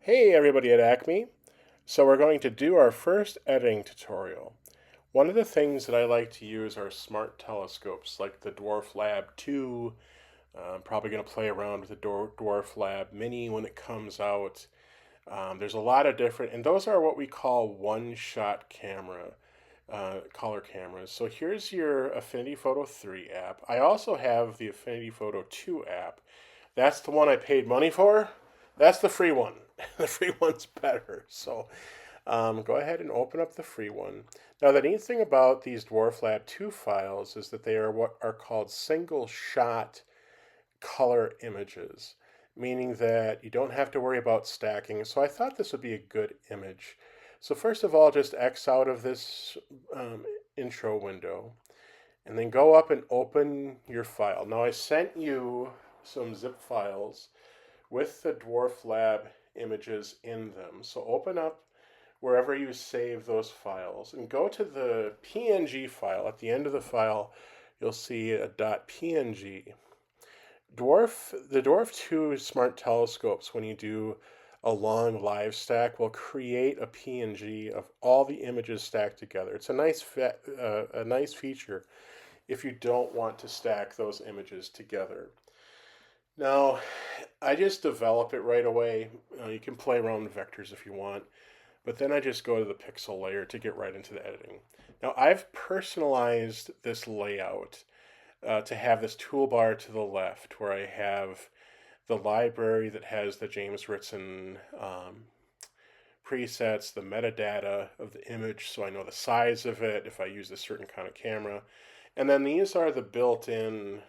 Hey everybody at ACME. So we're going to do our first editing tutorial. One of the things that I like to use are smart telescopes like the Dwarf Lab 2. I'm probably going to play around with the Dwarf Lab Mini when it comes out. There's a lot of different, and those are what we call one-shot camera, color cameras. So here's your Affinity Photo 3 app. I also have the Affinity Photo 2 app. That's the one I paid money for. That's the free one. The free one's better. So go ahead and open up the free one. Now, the neat thing about these Dwarf Lab 2 files is that they are what are called single shot color images, meaning that you don't have to worry about stacking. So I thought this would be a good image. So first of all, just X out of this intro window and then go up and open your file. Now I sent you some zip files with the Dwarf Lab images in them. So open up wherever you save those files and go to the PNG file. At the end of the file, you'll see a .png. The Dwarf II smart telescopes, when you do a long live stack, will create a PNG of all the images stacked together. It's a nice feature if you don't want to stack those images together. Now, I just develop it right away. You can play around with vectors if you want, but then I just go to the pixel layer to get right into the editing. Now, I've personalized this layout to have this toolbar to the left where I have the library that has the James Ritson presets, the metadata of the image, so I know the size of it if I use a certain kind of camera. And then these are the built-in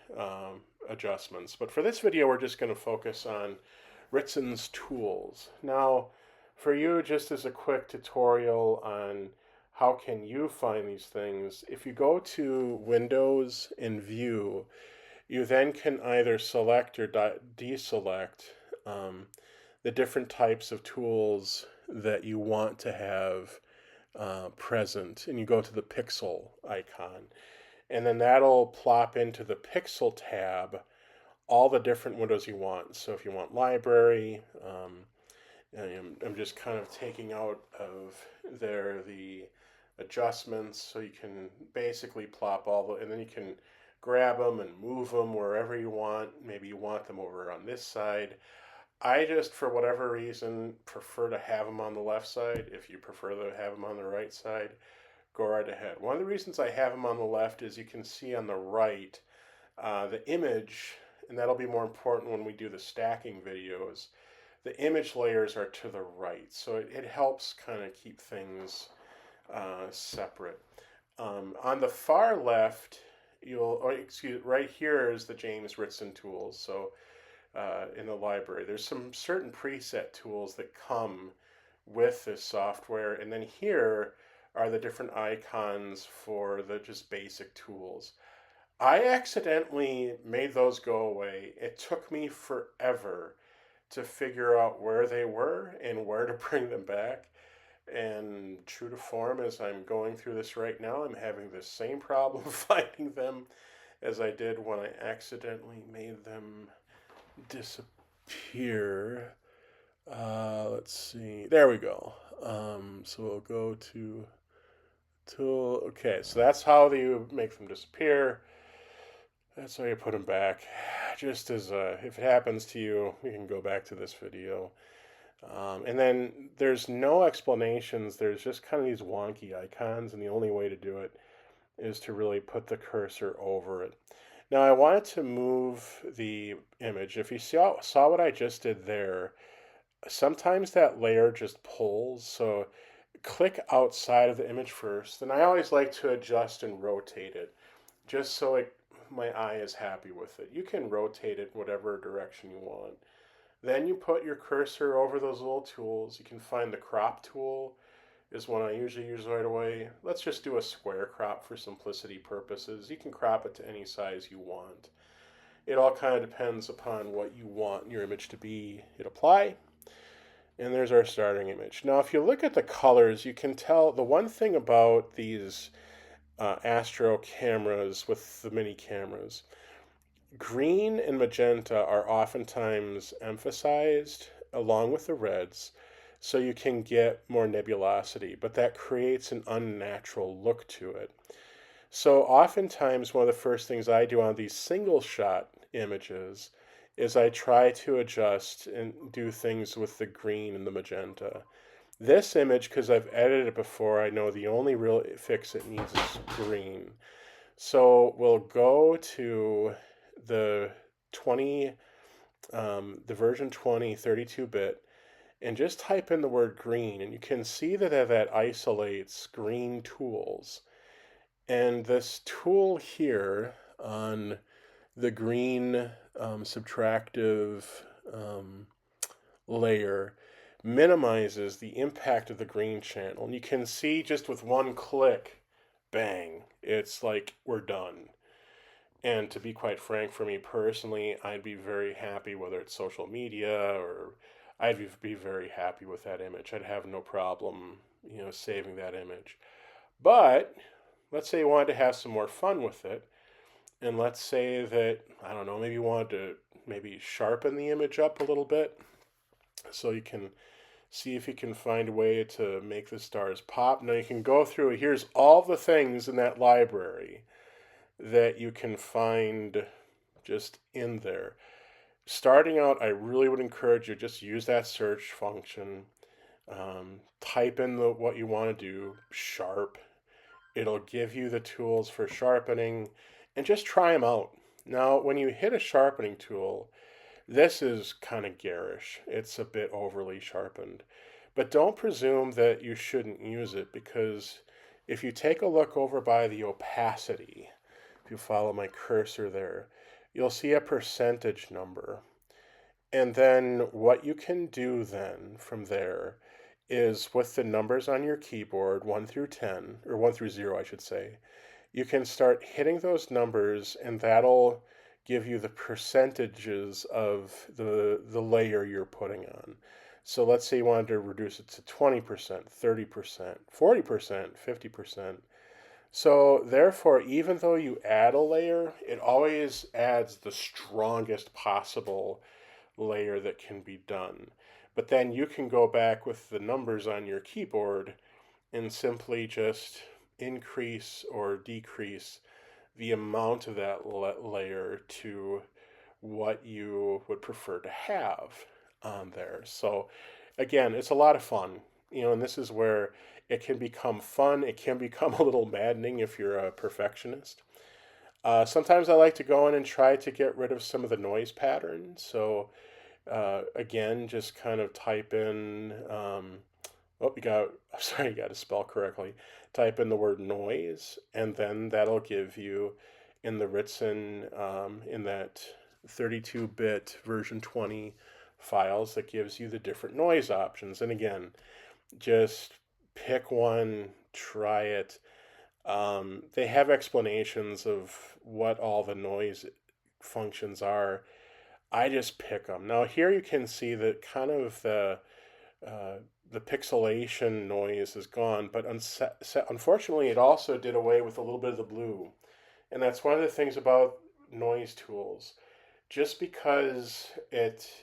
adjustments. But for this video, we're just going to focus on Ritson's tools. Now, for you, just as a quick tutorial on how can you find these things, if you go to Windows and View, you then can either select or deselect the different types of tools that you want to have present, and you go to the pixel icon. And then that'll plop into the Pixel tab all the different windows you want. So if you want library, I'm just kind of taking out of there the adjustments, so you can basically plop all the, and then you can grab them and move them wherever you want. Maybe you want them over on this side. I just, for whatever reason, prefer to have them on the left side. If you prefer to have them on the right side, go right ahead. One of the reasons I have them on the left is you can see on the right the image, and that'll be more important when we do the stacking videos. The image layers are to the right, so it helps kind of keep things separate. On the far left, right here is the James Ritson tools. So in the library, there's some certain preset tools that come with this software, and then here are the different icons for the just basic tools. I accidentally made those go away. It took me forever to figure out where they were and where to bring them back. And true to form, as I'm going through this right now, I'm having the same problem finding them as I did when I accidentally made them disappear. Let's see. There we go. So we'll go to tool. Okay, so that's how you make them disappear. That's how you put them back. Just as if it happens to you, you can go back to this video. And then there's no explanations. There's just kind of these wonky icons, and the only way to do it is to really put the cursor over it. Now I wanted to move the image. If you saw what I just did there, sometimes that layer just pulls. So click outside of the image first. And I always like to adjust and rotate it just so my eye is happy with it. You can rotate it whatever direction you want. Then you put your cursor over those little tools. You can find the crop tool is one I usually use right away. Let's just do a square crop for simplicity purposes. You can crop it to any size you want. It all kind of depends upon what you want your image to be. Hit apply, and there's our starting image. Now if you look at the colors, you can tell the one thing about these Astro cameras with the mini cameras, green and magenta are oftentimes emphasized along with the reds so you can get more nebulosity, but that creates an unnatural look to it. So oftentimes one of the first things I do on these single shot images is I try to adjust and do things with the green and the magenta. This image, because I've edited it before, I know the only real fix it needs is green. So we'll go to the 20, the version 20, 32-bit, and just type in the word green, and you can see that isolates green tools. And this tool here on the green subtractive um, layer minimizes the impact of the green channel. And you can see just with one click, bang, it's like we're done. And to be quite frank, for me personally, I'd be very happy, whether it's social media or be very happy with that image. I'd have no problem, saving that image. But let's say you wanted to have some more fun with it, and let's say that, I don't know, maybe you wanted to maybe sharpen the image up a little bit so you can see if you can find a way to make the stars pop. Now you can go through, here's all the things in that library that you can find just in there. Starting out, I really would encourage you just use that search function. Type in what you want to do, sharp. It'll give you the tools for sharpening, and just try them out. Now, when you hit a sharpening tool, this is kind of garish. It's a bit overly sharpened. But don't presume that you shouldn't use it, because if you take a look over by the opacity, if you follow my cursor there, you'll see a percentage number. And then what you can do then from there is with the numbers on your keyboard, 1 through 10, or 1 through 0, I should say, you can start hitting those numbers, and that'll give you the percentages of the layer you're putting on. So let's say you wanted to reduce it to 20%, 30%, 40%, 50%. So therefore, even though you add a layer, it always adds the strongest possible layer that can be done. But then you can go back with the numbers on your keyboard and simply just increase or decrease the amount of that layer to what you would prefer to have on there. So again, it's a lot of fun, and this is where it can become fun. It can become a little maddening if you're a perfectionist. Sometimes I like to go in and try to get rid of some of the noise patterns. So again, just kind of type in, you got to spell correctly. Type in the word noise, and then that'll give you in the Ritson, in that 32-bit version 20 files, that gives you the different noise options. And again, just pick one, try it. They have explanations of what all the noise functions are. I just pick them. Now here you can see that kind of the pixelation noise is gone, but unfortunately it also did away with a little bit of the blue. And that's one of the things about noise tools. Just because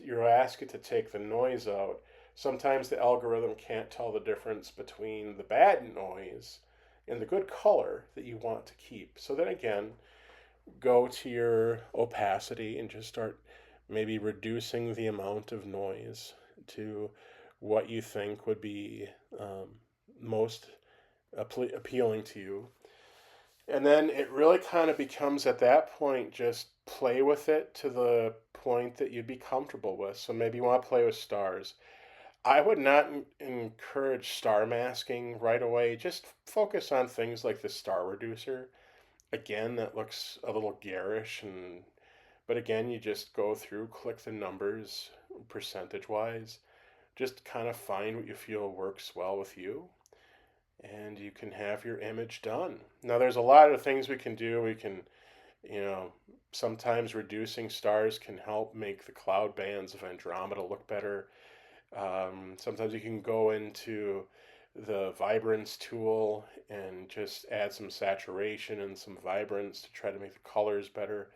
you're asked it to take the noise out, sometimes the algorithm can't tell the difference between the bad noise and the good color that you want to keep. So then again, go to your opacity and just start maybe reducing the amount of noise to what you think would be most appealing to you. And then it really kind of becomes, at that point, just play with it to the point that you'd be comfortable with. So maybe you want to play with stars. I would not encourage star masking right away. Just focus on things like the star reducer. Again, that looks a little garish, but again, you just go through, click the numbers percentage wise, just kind of find what you feel works well with you, and you can have your image done. Now, there's a lot of things we can do. We can, sometimes reducing stars can help make the cloud bands of Andromeda look better. Sometimes you can go into the vibrance tool and just add some saturation and some vibrance to try to make the colors better.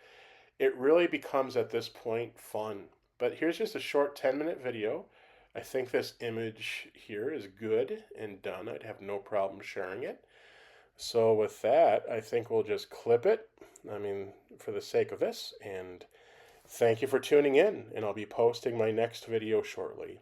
It really becomes, at this point, fun. But here's just a short 10-minute video I think this image here is good and done. I'd have no problem sharing it. So with that, I think we'll just clip it, I mean, for the sake of this, and thank you for tuning in, and I'll be posting my next video shortly.